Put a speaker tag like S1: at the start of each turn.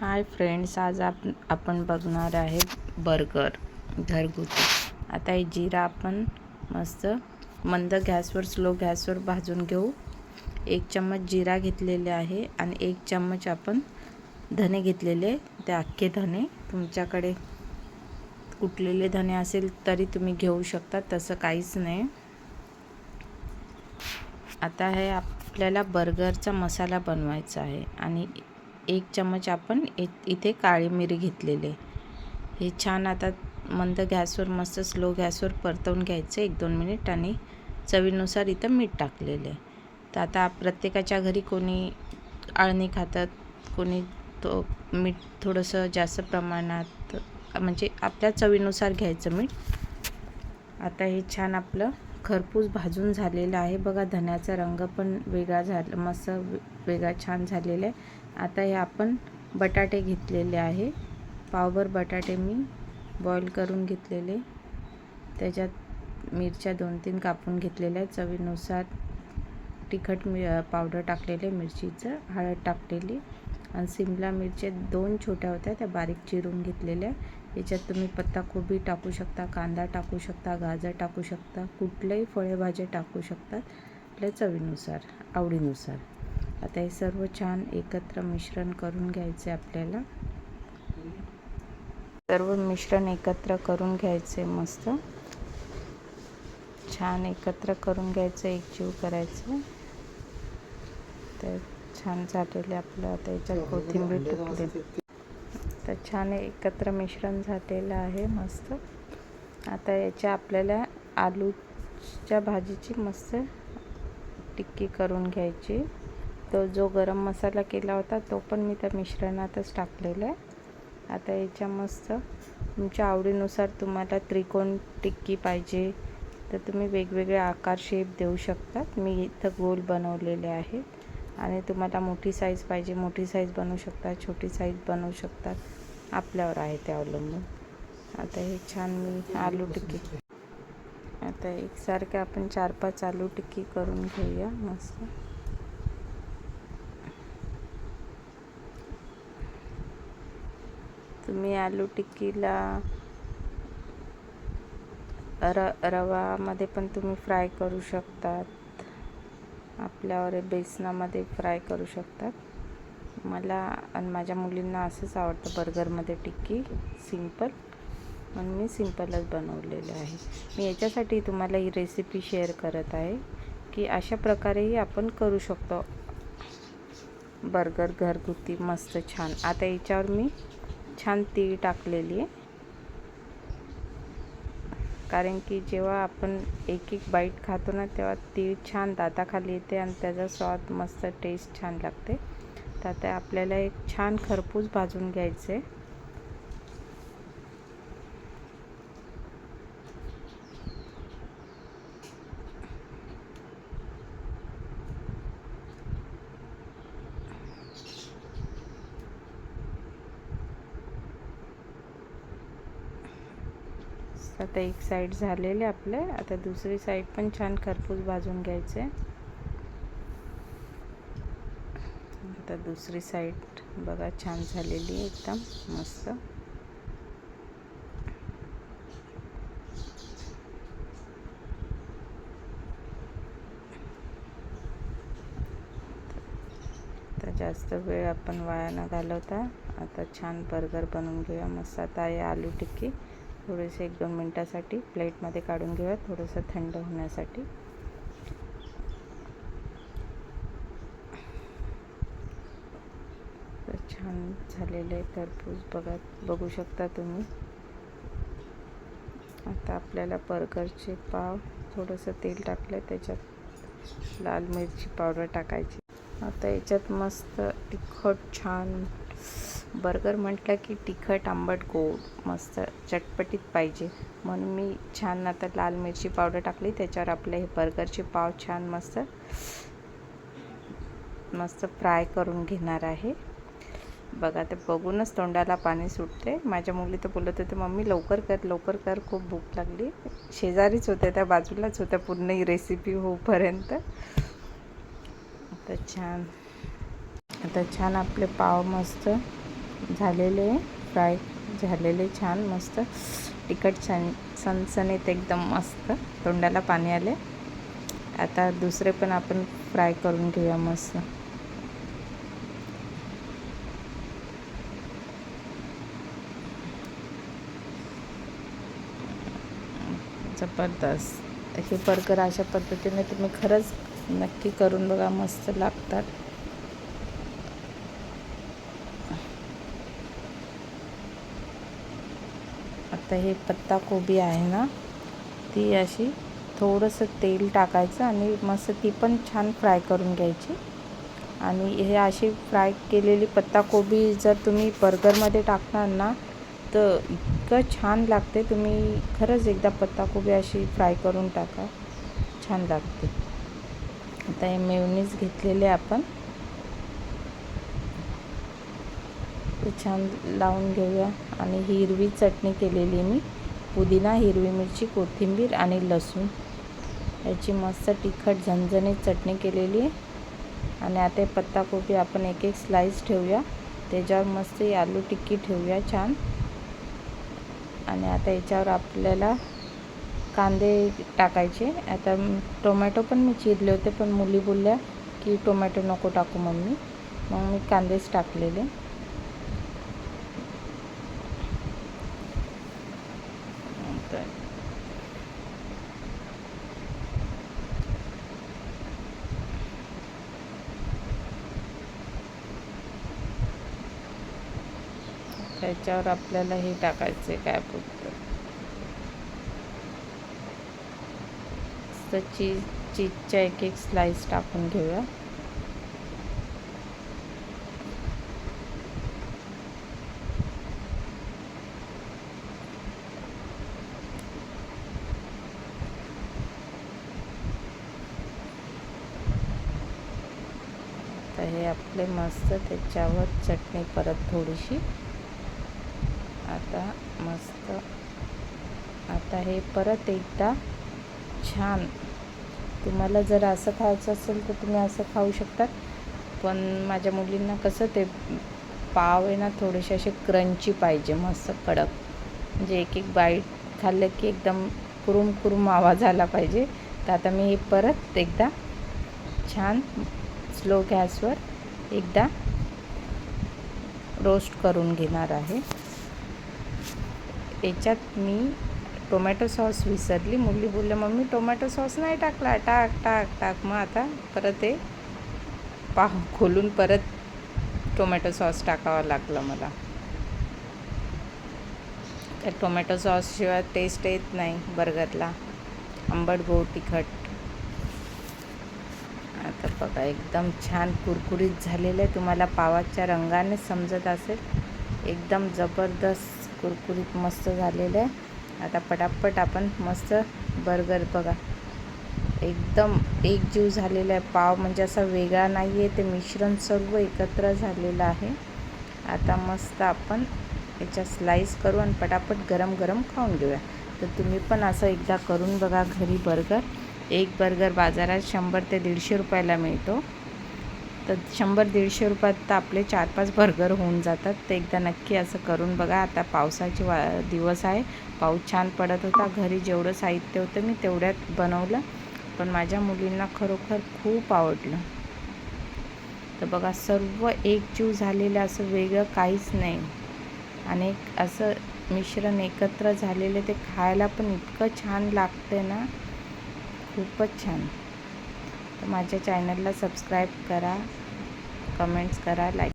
S1: Hi friends, आज आपण बघणार आहे बर्गर घरगुती. आता हे जिरा आपण मस्त मंद गॅसवर स्लो गॅसवर भाजून घेऊ. 1 चम्मच जिरा घेतलेले आहे आणि 1 चम्मच आपण धने घेतलेले, ते अख्खे धने. तुमच्याकडे कुटलेले धने असेल तरी तुम्ही घेऊ शकता, तसं काहीच नाही. आता हे आपल्याला बर्गरचा मसाला बनवायचा आहे आणि 1 चम्मच आपण इथे काळी मिरी घेतलेले. हे छान आता मंद गॅसवर मस्त स्लो गॅसवर परतवून घ्यायचं 1-2 मिनिट आणि चवीनुसार इथं मीठ टाकलेले. तर आता प्रत्येकाच्या घरी कोणी आळणी खातात, कोणी तो मीठ थोडंसं जास्त प्रमाणात, म्हणजे आपल्या चवीनुसार घ्यायचं मीठ. आता हे छान आपलं खरपूस भाजून झालेलं आहे. बघा, धन्याचा रंग पण वेगळा झाला, मस्त वेगळा छान झालेला आहे. आता हे आपण बटाटे घेतलेले आहे. पावभर बटाटे मी बॉईल करून घेतलेले. त्याच्यात मिरच्या 2-3 कापून घेतलेल्या आहेत. चवीनुसार तिखट पावडर टाकलेले, मिरचीचं हळद टाकलेली आणि सिमला मिरच्या 2 छोट्या होत्या, त्या बारीक चिरून घेतलेल्या. याच्यात तुम्ही पत्ताकोबी टाकू शकता, कांदा टाकू शकता, गाजर टाकू शकता, कुठल्याही फळभाज्या टाकू शकता आपल्या चवीनुसार, आवडीनुसार. आता हे सर्व छान एकत्र मिश्रण करून घ्यायचे आपल्याला. सर्व मिश्रण एकत्र करून घ्यायचे, मस्त छान एकत्र करून घ्यायचं, एकजीव करायचं. तर छान झालेले आपलं. आता याच्यात कोथिंबीर टाकली. तर छान एकत्र मिश्रण झालेलं आहे, मस्त. आता याच्या आपल्याला आलूच्या भाजीची मस्त टिक्की करून घ्यायची. तो जो गरम मसाला केला होता तो पण मी त्या मिश्रणातच टाकलेला आहे. आता याच्या मस्त तुमच्या आवडीनुसार, तुम्हाला त्रिकोण टिक्की पाहिजे तर तुम्ही वेगवेगळे आकार शेप देऊ शकता. मी इथं गोल बनवलेले आहे. आणि तुम्हाला मोठी साईज पाहिजे, मोठी साईज बनवू शकता, छोटी साईज बनवू शकता, आपल्यावर आहे ते अवलंबून. आता हे छान मी आलू टिक्की, आता एकसारखे आपण 4-5 आलू टिक्की करून घेऊया, मस्त. तुम्ही आलू टिक्कीला रवामध्ये पण तुम्ही फ्राय करू शकतात, आपल्यावर बेसनामध्ये फ्राय करू शकतात. मला आणि माझ्या मुलींना असंच आवडतं बर्गरमध्ये टिक्की, सिंपल, म्हणून मी सिंपलच बनवलेलं आहे. मी याच्यासाठी तुम्हाला ही रेसिपी शेअर करत आहे की अशा प्रकारेही आपण करू शकतो बर्गर घरगुती, मस्त छान. आता याच्यावर मी छान तीळ टाकलेली आहे, कारण की जेव्हा आपण एक बाईट खातो ना, तेव्हा तीळ छान दाताखाली येते आणि त्याचा स्वाद मस्त, टेस्ट छान लागते. तर आता आपल्याला एक छान खरपूस भाजून घ्यायचे. आता एक साईड झालेले आपले. आता दुसरी साईड पण छान खरपूस भाजून घ्यायचे. आता दुसरी साईड बघा, छान झालेली एकदम मस्त. तर जास्त वेळ आपण वाया न घालवता आता छान बर्गर बनवून घेऊया, मस्त. आता हे आलू टिक्की थोडेसे 1-2 मिनटासाठी प्लेटमध्ये काढून घेऊया, थोडंसं थंड होण्यासाठी. तर छान झालेले खरपूस, बघू शकता तुम्ही. आता आपल्याला बर्गरचे पाव, थोडंसं तेल टाकलं, त्याच्यात लाल मिरची पावडर टाकायची. आता याच्यात मस्त तिखट छान, बर्गर म्हटलं की तिखट, आंबट, गोड, मस्त चटपटीत पाहिजे, म्हणून मी छान आता लाल मिरची पावडर टाकली. त्याच्यावर आपले हे बर्गरचे पाव छान मस्त मस्त फ्राय करून घेणार आहे. बघा, ते बघूनच तोंडाला पाणी सुटते. माझ्या मुली तर बोलत होते, मम्मी लवकर कर, लवकर कर, खूप भूक लागली. शेजारीच होत्या, त्या बाजूलाच होत्या पूर्ण ही रेसिपी होईपर्यंत. आता छान आपले पाव मस्त झालेले, फ्राय झालेले, छान मस्त तिखट सणसणीत एकदम मस्त, तोंडाला पाणी आले. आता दुसरे पण आपण फ्राय करून घेऊया मस्त. जबरदस्त हे बर्गर अशा पद्धतीने तुम्ही खरंच नक्की करून बघा, मस्त लागतात. आता हे पत्ताकोबी आहे ना, ती अशी थोडंसं तेल टाकायचं आणि मस्त ती पण छान फ्राय करून घ्यायची. आणि हे अशी फ्राय केलेली पत्ताकोबी जर तुम्ही बर्गरमध्ये टाकणार ना, तर इतकं छान लागते. तुम्ही खरंच एकदा पत्ताकोबी अशी फ्राय करून टाका, छान लागते. आता हे मेयोनीज घेतलेले आपण ते छान लावून घेऊया. आणि हिरवी चटणी केलेली मी, पुदिना, हिरवी मिरची, कोथिंबीर आणि लसूण याची मस्त तिखट झणझणीत चटणी केलेली आहे. आणि आता पत्ताकोबी आपण एक एक स्लाइस ठेवूया, त्याच्यावर मस्त आलू टिक्की ठेवूया छान. आणि आता याच्यावर आपल्याला कांदे टाकायचे. आता टोमॅटो पण मी चिरले होते, पण मुली बोलल्या की टोमॅटो नको टाकू मम्मी, मग मी कांदेच टाकलेले. त्याच्यावर आपल्याला हे टाकायचे, काय बोलतात, चीजच्या एक एक स्लाइस टाकून घेऊया. तर हे आपले मस्त त्याच्यावर चटणी परत थोडीशी. आता मस्त, आता हे परत एकदा छान. तुम्हाला जर असं खायचं असेल तर तुम्ही असं खाऊ शकता, पण माझ्या मुलींना कसं ते पाव आहे ना, थोडेसे असे क्रंची पाहिजे, मस्त कडक, म्हणजे एक एक बाईट खाल्लं की एकदम कुरुम कुरुम आवाज आला पाहिजे. तर आता मी हे परत एकदा छान स्लो गॅसवर एकदा रोस्ट करून घेणार आहे. याच्यात मी टोमॅटो सॉस विसरली, मुली बोलल्या मम्मी टोमॅटो सॉस नाही टाकला, टाक टाक टाक. मग आता परत हे पाव खोलून परत टोमॅटो सॉस टाकावा लागला मला. तर टोमॅटो सॉसशिवाय टेस्ट येत नाही बर्गरला, आंबट गोड तिखट. आता बघा एकदम छान कुरकुरीत झालेलं आहे, तुम्हाला पावाच्या रंगाने समजत असेल. एकदम जबरदस्त कुरकुरीत मस्त झालेलं आहे. आता पटापट आपण मस्त बर्गर बघा, एकदम एकजीव झालेला आहे. पाव म्हणजे असा वेगळा नाही आहे, ते मिश्रण सर्व एकत्र झालेलं आहे. आता मस्त आपण याच्या स्लाइस करू आणि पटापट गरम गरम खाऊन घेऊया. तर तुम्ही पण असं एकदा करून बघा घरी बर्गर. एक बर्गर बाजारात 100 ते 150 रुपयाला मिळतो. तर 100-150 रुपयात तर आपले 4-5 बर्गर होऊन जातात. ते एकदा नक्की असं करून बघा. आता पावसाचे दिवस आहे, पाऊस छान पडत होता. घरी जेवढं साहित्य होतं मी तेवढ्यात बनवलं, पण माझ्या मुलींना खरोखर खूप आवडलं. तर बघा सर्व एकजीव झालेलं, असं वेगळं काहीच नाही. आणि असं मिश्रण एकत्र झालेलं, ते खायला पण इतकं छान लागते ना, खूपच छान. तर माझ्या चॅनलला सबस्क्राईब करा, कमेंट्स करा, लाईक